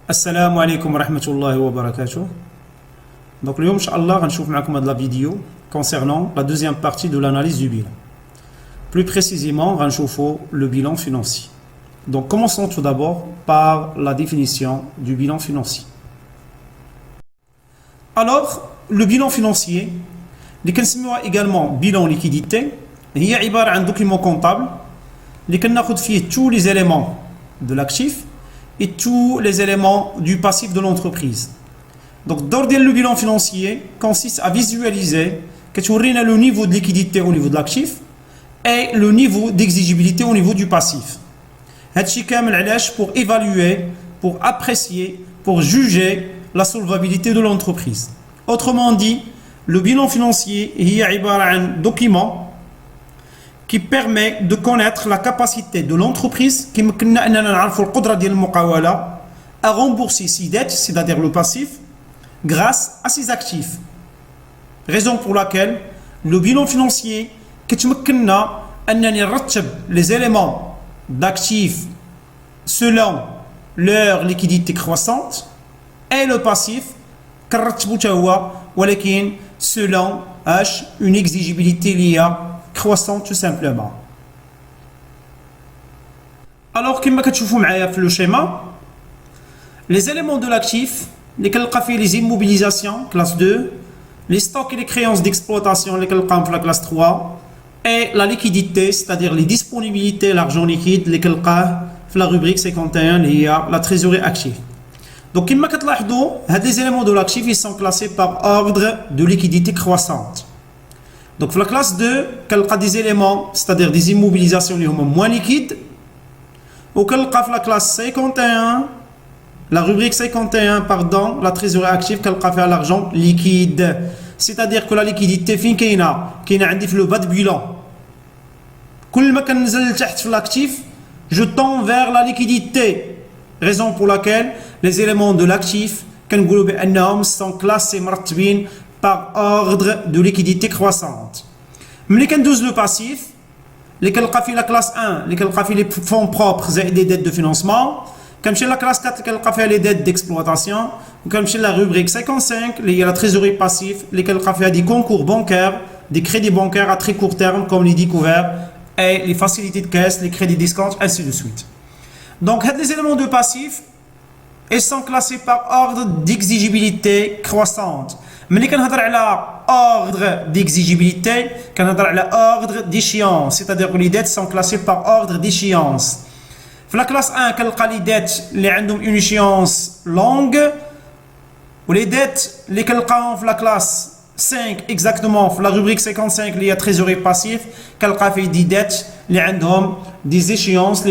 Assalamu alaikum wa rahmatullahi wa barakatuh. Donc, le Inch'Allah, on va voir la vidéo concernant la deuxième partie de l'analyse du bilan. Plus précisément, on va voir le bilan financier. Donc, commençons tout d'abord par la définition du bilan financier. Alors, le bilan financier, اللي كنسميوها également bilan liquidité, هي عبارة عن document comptable اللي كناخذ فيه tous les éléments de l'actif et tous les éléments du passif de l'entreprise. Donc, d'ordre le bilan financier consiste à visualiser que tu auras le niveau de liquidité au niveau de l'actif et le niveau d'exigibilité au niveau du passif. هادشي كامل علاش pour évaluer, pour apprécier, pour juger la solvabilité de l'entreprise. Autrement dit, le bilan financier est un document qui permet de connaître la capacité de l'entreprise à rembourser ses dettes, c'est-à-dire le passif, grâce à ses actifs. Raison pour laquelle le bilan financier les éléments d'actifs selon leur liquidité croissante et le passif selon une exigibilité liée croissante tout simplement. Alors, comme vous voyez dans le schéma, les éléments de l'actif, les immobilisations, classe 2, les stocks et les créances d'exploitation, la classe 3, et la liquidité, c'est-à-dire les disponibilités, l'argent liquide, la rubrique 51, il y a la trésorerie active. Donc, comme vous voyez, les éléments de l'actif ils sont classés par ordre de liquidité croissante. Donc, la classe 2, il y a des éléments, c'est-à-dire des immobilisations qui sont moins liquides. Ou la classe 51, la rubrique 51, pardon, la trésorerie active, qui a l'argent liquide. C'est-à-dire que la liquidité, fin qu'il y a le bas de bilan. Quand je l'actif, je tends vers la liquidité. Raison pour laquelle les éléments de l'actif sont classés par ordre de liquidité croissante. Mais quand on le passif, les la classe 1, les fonds propres et des dettes de financement, comme chez la classe 4, les dettes d'exploitation, comme chez la rubrique 55, il y a la trésorerie passive, lesquels des concours bancaires, des crédits bancaires à très court terme, comme les découverts, et les facilités de caisse, les crédits discounts, ainsi de suite. Donc, les éléments de passif, ils sont classés par ordre d'exigibilité croissante. Mais quand on a l'ordre d'exigibilité, quand on a l'ordre d'échéance, c'est-à-dire que les dettes sont classées par ordre d'échéance. Dans la classe 1, les dettes qui ont une échéance longue, ou les dettes qui ont la classe 5, exactement, dans la rubrique 55, il y a trésorerie passif, qui ont des dettes qui ont des échéances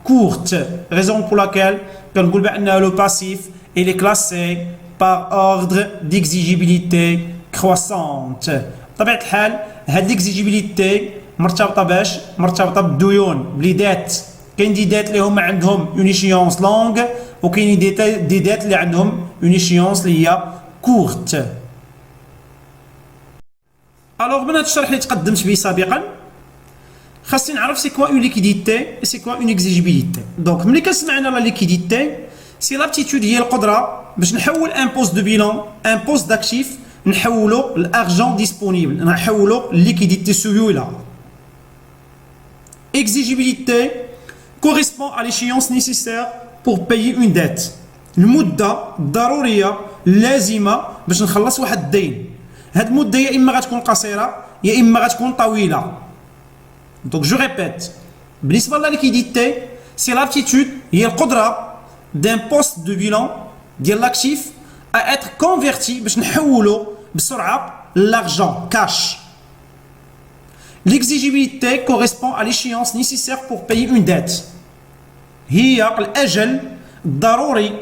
courtes. Raison pour laquelle, quand on a le passif, il est classé par ordre d'exigibilité croissante. بطبيعة الحال هاد l'exigibilité مرتبطة باش مرتبطة بالديون بلي دات كاين دي دات اللي هما عندهم اون échéance longue وكاين دي دات اللي عندهم اون échéance اللي هي courte. alors من هاد الشرح اللي تقدمت به سابقا خاصني نعرف سي كوا اون ليكيديتي سي كوا اون اكزيجيبيليتي. دونك ملي كنسمعنا لا ليكيديتي سي لابتيتود هي القدره باش نحول ان بوست دو بيلان ان بوست داكتيف نحولو لارجون ديسپونيبل نحولو ليكيديتي سيوله. اكزيجيبيليتي correspond à l'échéance nécessaire pour payer une dette. المده ضروريه لازمه باش نخلص واحد الدين. هاد المده يا اما غتكون قصيره يا اما غتكون طويله. Donc je répète, بالنسبة la liquidité, c'est l'aptitude, هي القدرة d'un poste de bilan ديال l'actif à être converti باش نحولو بسرعة l'argent cash. L'exigibilité correspond à l'échéance nécessaire pour payer une dette. هي الأجل الضروري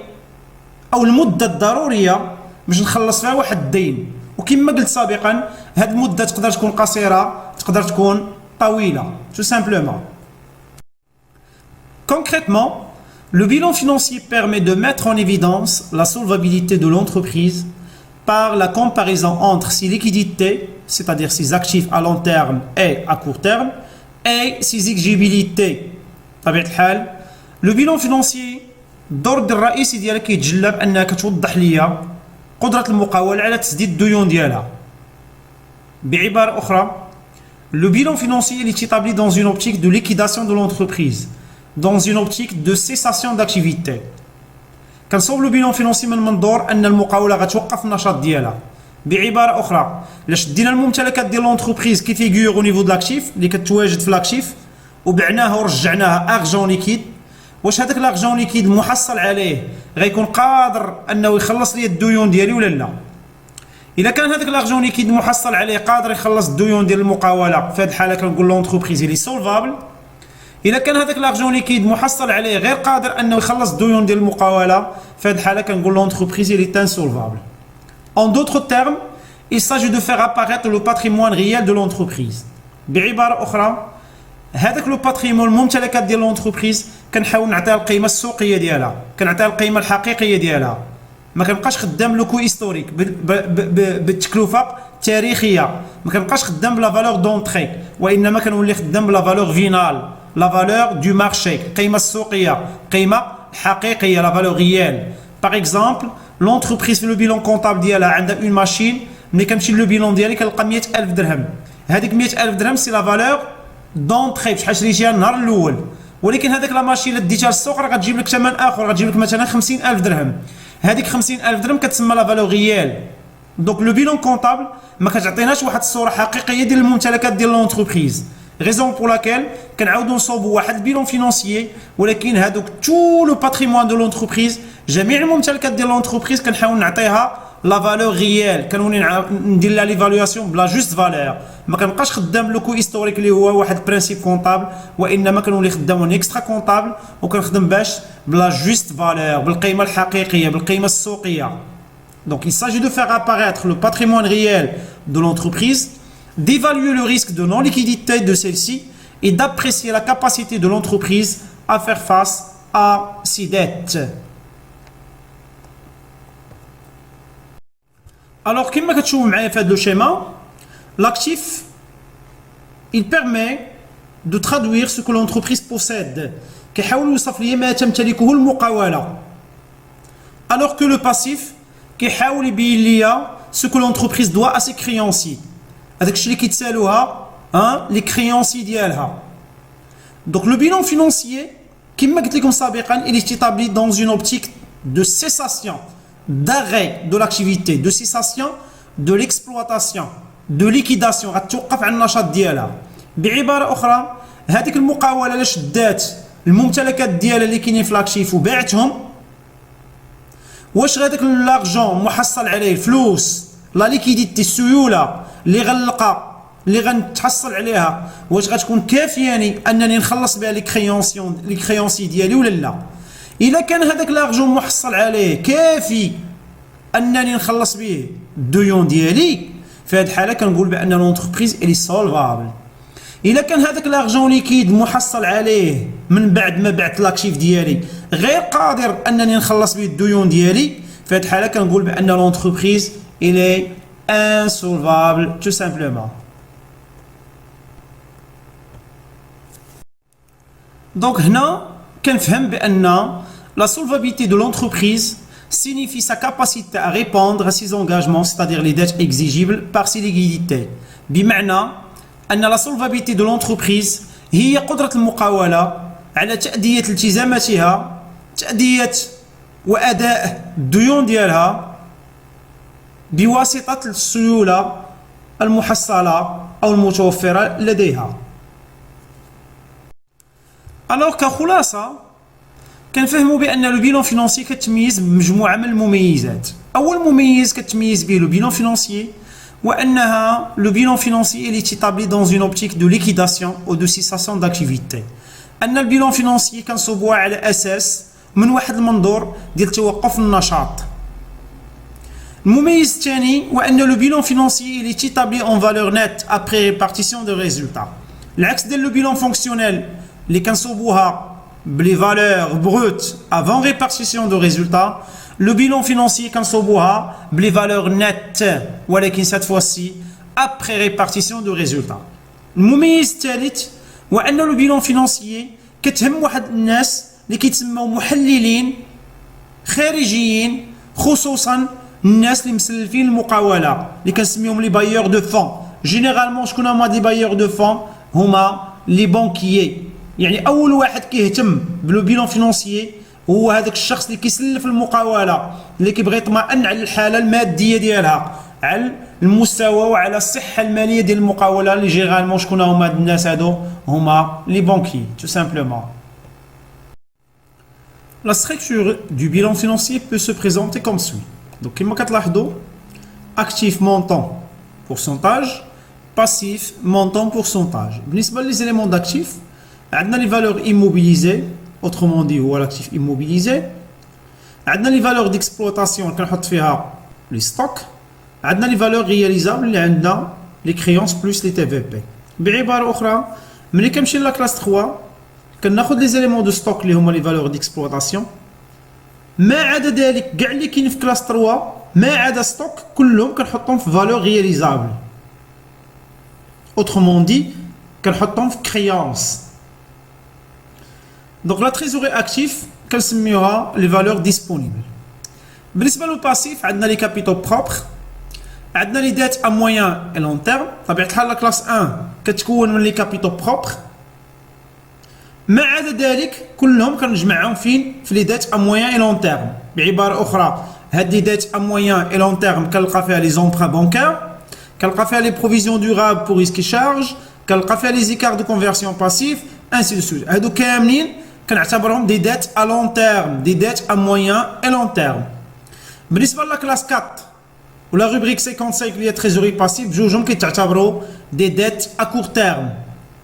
أو المدة الضرورية باش نخلص فيها واحد الدين. وكما قلت سابقا هاد المدة تقدر تكون قصيرة تقدر تكون طويلة, tout simplement. Concrètement, le bilan financier permet de mettre en évidence la solvabilité de l'entreprise par la comparaison entre ses liquidités, c'est-à-dire ses actifs à long terme et à court terme, et ses exigibilités. بطبيعة الحال لو بيلون فينونسيي الدور الرئيسي ديالها كيتجلى بانها كتوضح ليا قدرة المقاولة على تسديد الديون ديالها. بعبارة أخرى le bilan financier est établi dans une optique de liquidation de l'entreprise, dans une optique de cessation d'activité. كنصوب لو بيلون فينونسي من منظور ان المقاولة غتوقف النشاط ديالها. بعبارة أخرى إلا شدينا الممتلكات ديال لونتربريز كي فيغور او نيفو د لاكتيف اللي كتواجد في لاكتيف وبعناها ورجعناها ارجون ليكيد، واش هذاك لارجون ليكيد المحصل عليه غيكون قادر انه يخلص لي الديون ديالي ولا لا؟ الا كان هذاك لارجون ليكيد المحصل عليه قادر يخلص الديون ديال المقاوله، في هذه الحاله كنقول لونتربريز لي سولفابل. الا كان هذاك لارجون ليكيد محصل عليه غير قادر انه يخلص الديون ديال المقاوله، في هذه الحاله كنقول لونتربريز لي انسولفابل. En d'autres termes, il s'agit de faire apparaître le patrimoine réel de l'entreprise. بعبارة أخرى هذاك لو باتريمون الممتلكات ديال لونتربريز كنحاول نعطيها القيمة السوقية ديالها، كنعطيها القيمة الحقيقية ديالها. ما كنبقاش خدام لو كو هيستوريك بالتكلفة التاريخية، ما كنبقاش خدام بلا فالور دونتري، وإنما كنولي خدام بلا فالور فينال، لا فالور دو مارشي، القيمة السوقية، القيمة الحقيقية، لا فالور ريال. باغ اكزومبل لونتربريز في لو بيلون كونطابل ديالها عندها اون ماشين، ملي كنمشي لو بيلون ديالي كنلقى 100,000 درهم. هذيك 100,000 درهم سي لا فالور دونتري شحال شريتيها النهار الاول، ولكن هذيك لا ماشين اللي ديتها للسوق راه غتجيب لك ثمن اخر، غتجيب لك مثلا 50,000 درهم. هذيك 50,000 درهم كتسمى لا فالور ريال. دونك لو بيلون كونطابل ما كتعطيناش واحد الصوره حقيقيه ديال الممتلكات ديال لونتربريز. ريزون بور لاكيل كنعاودو نصوبوا واحد البيلون فينونسيي، ولكن هذوك تو لو باتريمون دو لونتربريز، جميع الممتلكات ديال لونتربريز كنحاول نعطيها لا فالور ريال، كنولي ندير لها ليفالواسيون بلا جوست فالور. ما كنبقاش خدام لو كو هيستوريك اللي هو واحد برينسيپ كونطابل، وانما كنولي خدام اون اكسترا كونطابل وكنخدم باش بلا جوست فالور، بالقيمه الحقيقيه، بالقيمه السوقيه. Donc il s'agit de faire apparaître le patrimoine réel de l'entreprise, d'évaluer le risque de non-liquidité de celle-ci et d'apprécier la capacité de l'entreprise à faire face à ses dettes. Alors, comme vous voyez dans le schéma, l'actif, il permet de traduire ce que l'entreprise possède, alors que le passif, ce que l'entreprise doit à ses créanciers. Avec les créanciers d'IALHA. Donc le bilan financier, il est établi dans une optique de cessation, d'arrêt de l'activité, de cessation de l'exploitation, de liquidation. غتوقف عن النشاط ديالها. بعبارة أخرى هذيك المقاولة اللي شدات الممتلكات ديالها اللي كاينين في لاكتيف وباعتهم، واش هذاك لارجون محصل عليه الفلوس لا ليكيديتي السيوله اللي غنلقى اللي غنتحصل عليها، واش غتكون كافياني انني نخلص بها لي كريونسي ديالي ولا لا؟ الا كان هذاك لارجون محصل عليه كافي انني نخلص به الديون ديالي، في هذه الحاله كنقول بان لونتربريز الي سولفابل. الا كان هذاك لارجون ليكيد محصل عليه من بعد ما بعت لاكتيف ديالي غير قادر انني نخلص به الديون ديالي، في هذه الحاله كنقول بان لونتربريز الي انسولفابل تو سامبلومون. دونك هنا كنفهم بان لا solvabilité de l'entreprise signifie sa capacité à répondre à ses engagements, c'est-à-dire les dettes exigibles par ses liquidités. بمعنى أن لا solvabilité de l'entreprise هي قدرة المقاولة على تأدية التزاماتها، تأدية وأداء الديون ديالها بواسطة السيولة المحصلة أو المتوفرة لديها. ألوغ كخلاصة كنفهموا بأن لو بيلون فينونسي كتميز بمجموعة من المميزات. أول مميز كتميز به لو بيلون فينونسي وأنها le bilan financier est établi dans une optique de liquidation ou de cessation d'activité. أن البيلون فينونسي كنصوبوها على أساس من واحد المنظور ديال توقف النشاط. المميز الثاني وأن لو بيلون فينونسي est établi en valeur nette après répartition de résultats. العكس ديال لو بيلون فونكسيونيل اللي كنصوبوها بلي فالور بروت avant répartition de résultats. Le bilan financier كنصوبوها بلي فالور نت، ولكن cette fois-ci après répartition de résultats. المميز الثالث وأن لو بيلون فينانسيي كتهم واحد الناس اللي كيتسموا محللين خارجيين، خصوصا الناس اللي مسلفين المقاولة اللي كنسميهم لي بايور دو فون. جينيرالمون شكون هما دي بايور دو فون؟ هما لي بانكيي. يعني أول واحد كيهتم بلو بيلون فينانسيي هو هذاك الشخص اللي كيسلف المقاولة، اللي كيبغي يطمئن على الحالة المادية ديالها، على المستوى وعلى الصحة المالية ديال المقاولة. اللي جينيرالمون شكون هما هاد الناس هادو؟ هما لي بانكيي tout simplement. La structure du bilan financier peut se présenter comme suit. Donc, كما كتلاحظوا actif montant pourcentage, passif montant pourcentage. بالنسبة les éléments d'actifs, عندنا les valeurs immobilisées, autrement dit هو l'actif immobilisé. عندنا les valeurs d'exploitation اللي كنحط فيها les stocks. عندنا les valeurs réalisables اللي عندنا les créances plus les TVP. بعبارة أخرى ملي كنمشي لا كلاس 3 كناخذ لي زيليمون دو ستوك اللي هما لي فالور ديكسبلوطاسيون، ما عدا ذلك كاع اللي كاين في كلاس 3 ما عدا ستوك كلهم كنحطهم في فالور رياليزابل. اوترومون دي كنحطهم في كريونس. دونك لا تريزوري اكتيف كنسميوها لي فالور ديسپونيبل. بالنسبه لو باسيف عندنا لي كابيتو بروبر، عندنا لي ديت ا مويان اي لون تيرم. طبيعه الحال لا كلاس 1 كتكون من لي كابيتو بروبر، ما عدا ذلك كلهم كنجمعهم فين؟ في لي ديت ا مويان اي لون تيرم. بعباره اخرى هاد لي ديت ا مويان اي لون تيرم كنلقى فيها لي زومبران بانكار، كنلقى فيها لي بروفيزيون دورابل بور ريسك شارج، كنلقى فيها لي زيكار دو كونفيرسيون باسيف انسي دو سويت. هادو كاملين كنعتبرهم دي ديت ا لون تيرم، دي ديت ا مويان اي لون تيرم. بالنسبه لا كلاس 4 ولا روبريك 55 اللي هي تريزوري باسيف، بجوجهم كيتعتبروا دي ديت ا كور تيرم.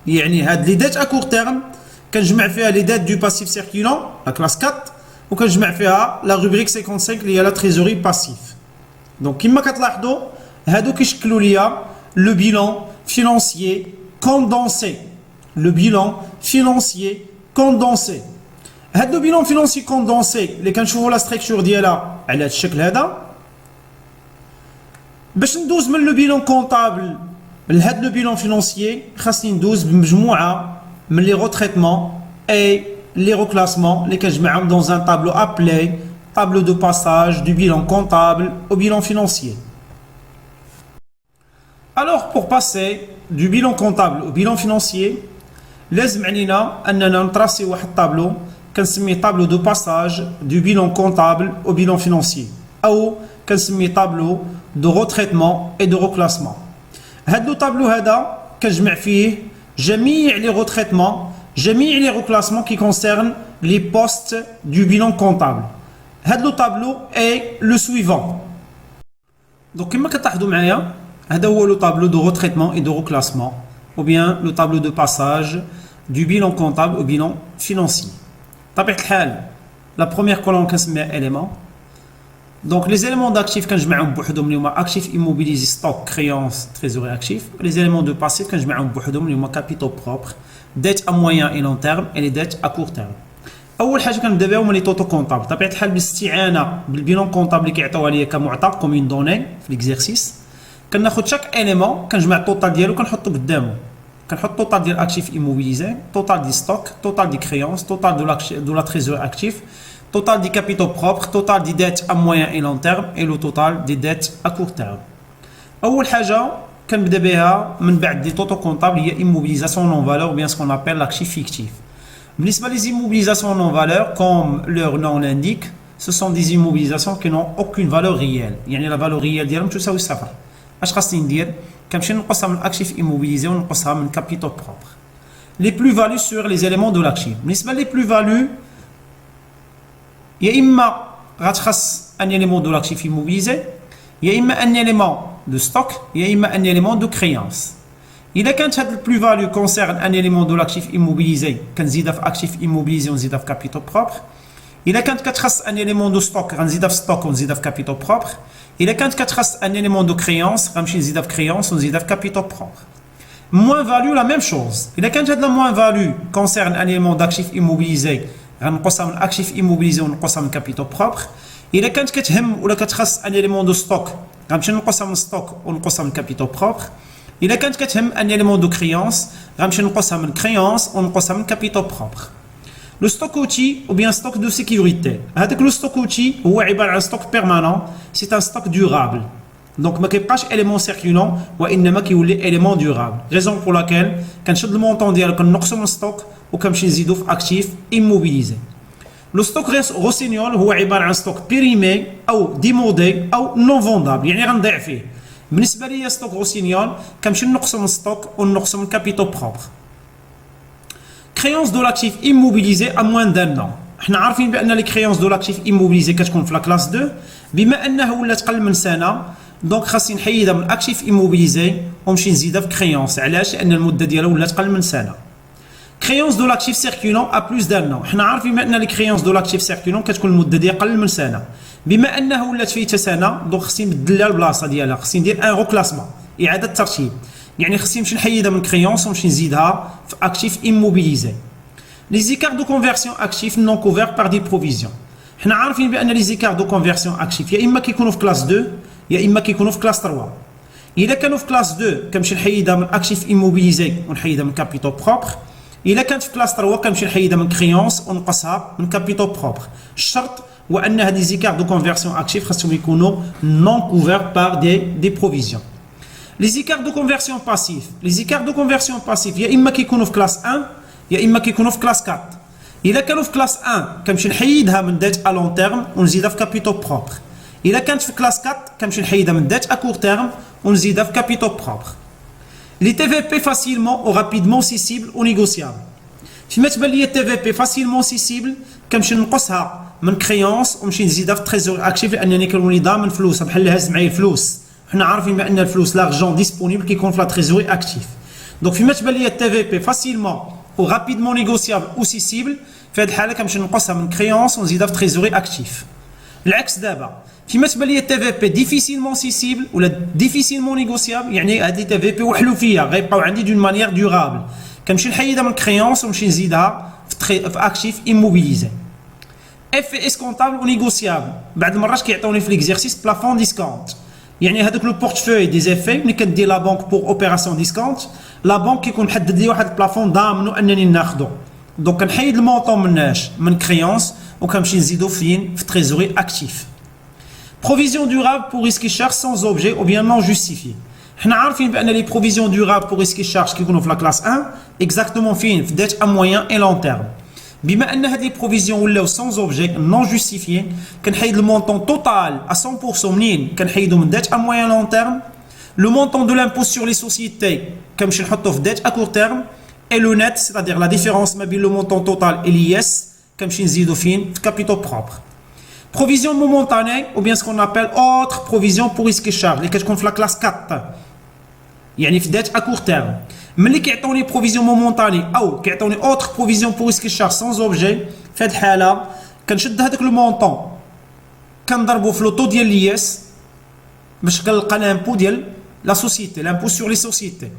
يعني هاد لي ديت ا كور تيرم كنجمع فيها لي ديت دو باسيف سيركيلون لا كلاس 4، وكنجمع فيها لا روبريك 55 اللي هي لا تريزوري باسيف. دونك كما كتلاحظوا هادو كيشكلوا ليا لو بيلون فينانسيي كوندونسي. لو بيلون فينانسيي كوندونسي. هاد لو بيلون فينانسيي كوندونسي اللي كنشوفوا لا ستركتور ديالها على هاد الشكل هذا. باش ندوز من لو بيلون كونطابل لهاد لو بيلون فينانسيي خاصني ندوز بمجموعه من لي روتريتمون اي لي reclassements اللي كنجمعهم dans un tableau appelé tableau de passage du bilan comptable au bilan financier. Alors pour passer du bilan comptable au bilan financier لازم علينا اننا نطراسي واحد الطابلو كنسميه tableau de passage du bilan comptable au bilan financier او كنسميه tableau de retraitement et de reclassement. هاد لو طابلو هذا كنجمع فيه جميع لي retraitements جميع لي reclassements qui concernent les postes du bilan comptable. هاد لو طابلو est le suivant. Donc كما كتلاحظوا معايا هذا هو لو طابلو دو retraitement et de reclassement ou bien le tableau de passage du bilan comptable au bilan financier. طبيعة الحال la première colonne كنسميها élément. Donc les éléments d'actifs كنجمعهم بوحدهم اللي هما actifs immobilisés stock créance trésorerie actif. Les éléments de passifs كنجمعهم بوحدهم اللي هما capitaux propres dettes à moyen et long terme et les dettes à court terme. اول حاجه كنبدا بها هما لي طوطو كونطابل. طبيعه الحال بالاستعانه بالبيلون كونطابل اللي كيعطيوها ليا كمعطى كومين دوني في ليكزيرسيس كناخذ شاك اليمون كنجمع الطوطال ديالو كنحطو قدامه. كنحط طوطال ديال اكتيف ايموبيليزي، طوطال دي ستوك، طوطال دي كريونس، طوطال دو لا تريزور اكتيف، total des capitaux propres, total des dettes à moyen et long terme et le total des dettes à court terme. أول حاجة كنبدا بها من بعد دي توتو كونطابل هي immobilisation non valeur ou bien ce qu'on appelle l'actif fictif. بالنسبة les immobilisations non valeur comme leur nom l'indique, ce sont des immobilisations qui n'ont aucune valeur réelle. يعني la valeur réelle ديالهم تساوي صفر. اش خاصني ندير؟ كنمشي نقصها من actif immobilisé ونقصها من capitaux propres. Les plus-values sur les éléments de l'actif. بالنسبة les plus-values يا اما غتخص ان élément de l'actif immobilisé يا اما ان élément de stock يا اما ان élément de créance. اذا كانت هاد البلو فاليو كونسيرن ان élément de l'actif immobilisé كنزيدها في actif immobilisé ونزيدها في capitaux propres. اذا كانت كتخص ان élément de stock غنزيدها في stock ونزيدها في capitaux propres. اذا كانت كتخص ان élément de créance غنمشي نزيدها في créance ونزيدها في capitaux propres. moins value la même chose. اذا كانت هاد لا moins value كونسيرن ان élément d'actif immobilisé غنقصها من اكتيف ايموبيليزي ونقصها من كابيتو بروبر. اذا كانت كتهم ولا كتخص ان اليمون دو ستوك غنمشي نقصها من ستوك ونقصها من كابيتو بروبر. الا كانت كتهم ان élément de créance غنمشي نقصها من créance ونقصها من capitaux propres. لو ستوك اوتي ou bien stock de sécurité. هذاك لو ستوك اوتي هو عباره عن ستوك بيرمانون، سي ان ستوك دورابل. دونك ما كيبقاش élément circulant وانما كيولي élément durable. ريزون بور لاكيل كنشد المونطون ديالو كنقصو من ستوك وكنمشي نزيدو في اكتيف immobilisé. لو ستوك روسينيول هو عباره عن ستوك بيريمي او ديمودي او نون فوندابل، يعني غنضيع فيه. بالنسبه ليا ستوك روسينيول كنمشي نقصو من ستوك ونقصو من كابيتو بروبر. créance de l'actif immobilisé à moins d'un an. حنا عارفين بان لي créance de l'actif immobilisé كتكون في لا كلاس 2، بما انها ولات قل من سنه دونك خاصني نحيدها من اكتيف immobilisé ونمشي نزيدها في créance. علاش؟ لان المده ديالها ولات قل من سنه. créance de l'actif circulant à plus d'un an. حنا عارفين بان لي créance de l'actif circulant كتكون المده ديالها قل من سنه، بما انها ولات فايته سنه دونك خصني نبدل لها البلاصه ديالها، خصني ندير ان روكلاسمون، اعاده ترتيب. يعني خصني نمشي نحيدها من créance ونمشي نزيدها في actif immobilisé. Les écarts de conversion actifs non couverts par des provisions. حنا عارفين بان لي زيكار دو كونفيرسيون اكتيف يا اما كيكونوا في كلاس 2 يا اما كيكونوا في كلاس 3. اذا كانوا في كلاس 2 كنمشي نحيدها من اكتيف ايموبيليزي ونحيدها من كابيتو بروبر. اذا كانت في كلاس 3 كنمشي نحيدها من كريونس ونقصها من كابيتو بروبر. الشرط هو ان هاد لي زيكار دو كونفيرسيون اكتيف خاصهم يكونوا نون كوفير بار دي بروفيزيون. لي زيكار دو كونفيرسيون باسيف. لي زيكار دو كونفيرسيون باسيف يا اما كيكونوا في كلاس 1 يا اما كيكونوا في كلاس 4. الا كانوا في كلاس 1 كنمشي نحيدها من ديت ا لون تيرم ونزيدها في كابيتو بروبر. الا كانت في كلاس 4 كنمشي نحيدها من ديت ا كور تيرم ونزيدها في كابيتو بروبر. لي تي في بي فاسيلمون او رابيدمون سيسيبل او نيغوسيابل. فيما تبان لي تي في بي فاسيلمون سيسيبل كنمشي نقصها من كريونس ونمشي نزيدها في تريزور اكتيف لانني كنولي ضامن فلوسها بحال هاز معايا الفلوس. حنا عارفين بان الفلوس لارجون ديسپونيبل كيكون في لا تريزوري اكتيف. دونك فيما تبان لي تي في بي فاسيلمون ou rapidement négociable ou cessible في هذه الحاله كنمشي نقصها من كريونس ونزيدها في تريزوري اكتيف. العكس دابا فيما تبان لي تي في بي ديفيسيلمون سيسيبل ولا ديفيسيلمون نيغوسيابل، يعني هذه تي في بي وحلوفيه غيبقاو عندي دون مانيير دورابل، كنمشي نحيدها من كريونس ونمشي نزيدها في اكتيف ايموبيليزي. اف اسكونطابل و نيغوسيابل بعض المرات كيعطوني في ليكزيرسيس بلافون ديسكونت، يعني هذاك لو بورتفوي دي زيفي ملي كدير لا بانك بور اوبيراسيون ديسكونت لا بانك كيكون محدد لي واحد البلافون ضامنو انني ناخذو. دونك كنحيد المونطون مناش من كريونس وكنمشي نزيدو فين في تريزوري اكتيف. بروفيزيون دورابل بور ريسكي شارج سانز اوبجي او بيان نون جوستيفي. حنا عارفين بان لي بروفيزيون دورابل بور ريسكي شارج كيكونوا في لا كلاس 1 اكزاكتومون فين في ديت ا موين اي لون تيرم. بما ان هاد لي بروفيزيون ولاو سانز اوبجي نون جوستيفي كنحيد المونطون توتال ا 100% منين كنحيدو من ديت ا موين لون تيرم. Le montant de l'impôt sur les sociétés, comme je l'ai dit, dette à court terme, et le net, c'est-à-dire la différence entre le montant total et l'IS, comme je l'ai dit, capitaux propres. Provision momentanée, ou bien ce qu'on appelle autre provision pour risque et charge, lesquelles qu'on fait la classe 4. Il y a une dette à court terme. Mais les qui ont les provisions momentanées, ou qui ont une autre provision pour risque et charge sans objet, faites là, quand je dis le montant, quand on a le taux de l'IS, باش كنلقى لامبو ديال لا سوسيتي، لامبو سور لي سوسيتي.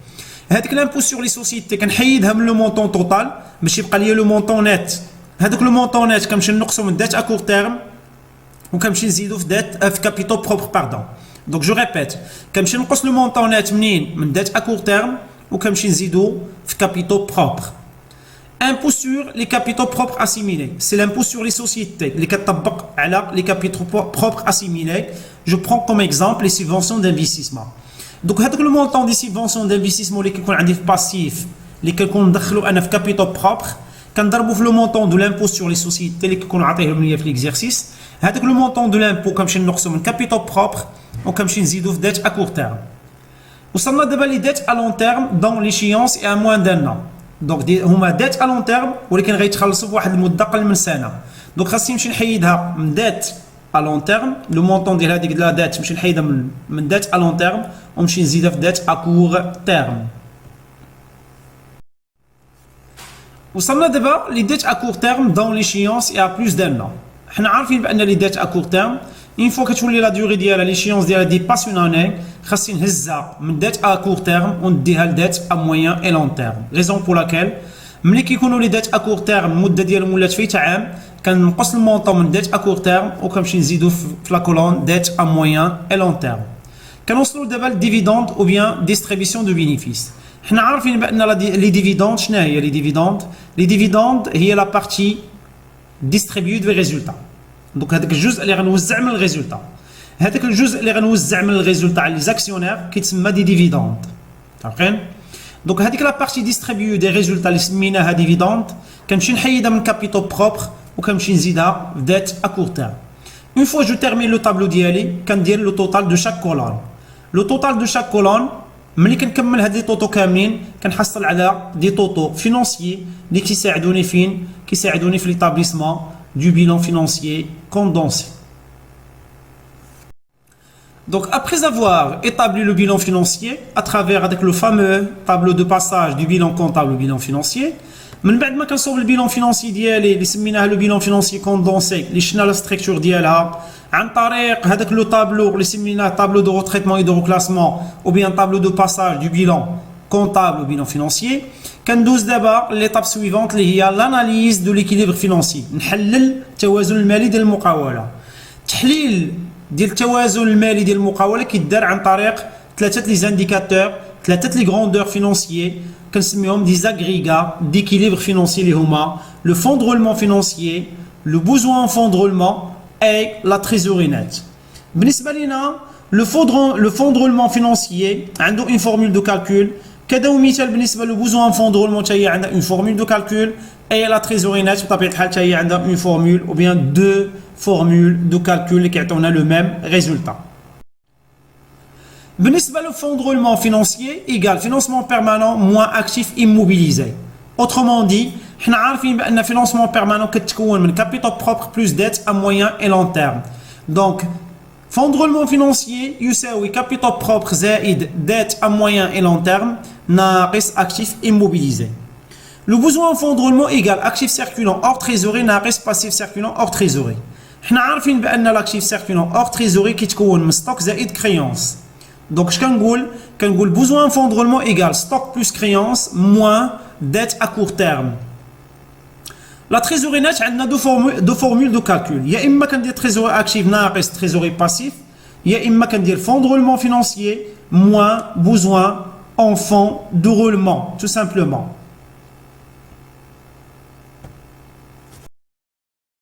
هذاك لامبو سور لي سوسيتي كنحيدها من لو مونطون توتال باش يبقى لي لو مونطون نت. هذاك لو مونطون نت كنمشي نقصو من ديت ا كور تيرم وكنمشي نزيدو في ديت في كابيتو بروبر باردون. دونك جو ريبيت كنمشي نقص لو مونطون نت منين من ديت ا كور تيرم وكنمشي نزيدو في كابيتو بروبر. Impôt sur les capitaux propres assimilés. C'est l'impôt sur les sociétés. Les les capitaux propres assimilés. Je prends comme exemple les subventions d'investissement. Donc, le montant des subventions d'investissement qui sont passifs, les qui sont en capitaux propres, quand on le montant de l'impôt sur les sociétés qui sont en l'exercice, le montant de l'impôt comme nous sommes en capitaux propres ou comme nous avons dette à court terme. Nous avons d'abord les dettes à long terme dans l'échéance et à moins d'un an. دونك هما دات ا لون تيرم ولكن غيتخلصوا بواحد المده اقل من سنه. دونك خاصني نمشي نحيدها من دات ا لون تيرم، لو مونطون ديال هذيك لا دات نمشي نحيدها من دات ا لون تيرم ونمشي نزيدها في دات ا كور تيرم. وصلنا دابا لي دات ا كور تيرم دون ليشيونس اي ا بلوس دان ان. حنا عارفين بان لي دات ا كور تيرم اون فوا كتولي لا ديوري ديالها ليشيونس ديالها ديباس اون اني خاصني نهزها من دات ا كور تيرم ونديها لدات ا موين اي لون تيرم. ريزون بور لاكيل ملي كيكونوا لي دات ا كور تيرم المده ديالهم ولات فايته عام كنقص المونطون من دات ا كور تيرم وكنمشي نزيدو في لا كولون دات ا موين اي لون تيرم. كنوصلوا دابا للديفيدوند او بيان ديستريبيسيون دو بينيفيس. حنا عارفين بان لي ديفيدوند شنو هي لي ديفيدوند؟ لي ديفيدوند هي لا بارتي ديستريبيو دو ريزولتا. دونك هذاك الجزء اللي غنوزع من الريزولتا، هذاك الجزء اللي غنوزع من الريزولتا على لي زاكسيونير كيتسمى دي ديفيدوند. عارفين؟ دونك هذيك لا بارتي ديستريبيو دي ريزولتا اللي سميناها ديفيدوند كنمشي نحيدها من كابيتو بروبر وكنمشي نزيدها في ديت ا كور تيرم. Une fois je termine le tableau ديالي كندير لو توتال دو شاك كولون. لو توتال دو شاك كولون ملي كنكمل هاد لي طوطو كاملين كنحصل على دي طوطو فينونسيي اللي كيساعدوني فين؟ كيساعدوني في ليتابليسمون دو بيلان فينانسيي كوندونسي. Donc après avoir établi le bilan financier à travers avec le fameux tableau de passage du bilan comptable au bilan financier, من بعد ما كنصوب البيلون فينانسي ديالي اللي سميناه لو بيلون فينانسي كوندونسي اللي شفنا لا ستركتور ديالها عن طريق هذاك لو طابلو اللي سميناه طابلو دو روتريتمون اي دو روكلاسمون او بيان طابلو دو باساج دو بيلون كونتابل او بيلون فينانسيي. كندوز دابا ليطاب سويفونت اللي هي لاناليز دو ليكيليبر فينانسي، نحلل التوازن المالي ديال المقاوله. التحليل ديال التوازن المالي ديال المقاوله كيدار عن طريق ثلاثه لي زانديكاتور، ثلاثه لي غروندور فينانسيي كنسميهم دي زاغريغا ديكيليبر فينانسي اللي هما لو فون دو رولمون فينانسيي، لو بوزوان فون دو رولمون اي لا تريزوري نت. بالنسبه لينا لو فون دو رولمون فينانسيي عنده اون فورمول دو كالكول، كذا مثال بالنسبه لو بوزوان فون دو رولمون حتى هي عندها اون فورمول دو كالكول، اي لا تريزوري نت بطبيعه الحال حتى هي عندها اون فورمول او بيان دو فورمول دو كالكول اللي كيعطيونا لو ميم ريزولتا. بالنسبة لو فون دو رولمون فينانسيي إيكال فينانسمون بيرمانون موان أكتيف إيموبيليزي. أوترومون دي حنا عارفين بأن فينانسمون بيرمانون كتكون من كابيتال بروبر بلوس ديت أ مويان إي لون تيرم. دونك فون دو رولمون فينانسيي يساوي كابيتال بروبر زائد ديت أ مويان إي لون تيرم ناقص أكتيف إيموبيليزي. لو بوزوان فون دو رولمون إيكال أكتيف سيركولون أور تريزوري ناقص باسيف سيركولون أور تريزوري. حنا عارفين بأن الأكتيف سيركولون أور تريزوري كيتكون من ستوك زائد كريونس. Donc, je كنقول besoin fonds de roulement égale stock plus créance moins dette à court terme. La trésorerie nette, on a deux formules de calcul. Il y a une dire trésorerie active ناقص trésorerie passif. Il y a une dire fonds de roulement financier moins besoin en fonds de roulement, tout simplement.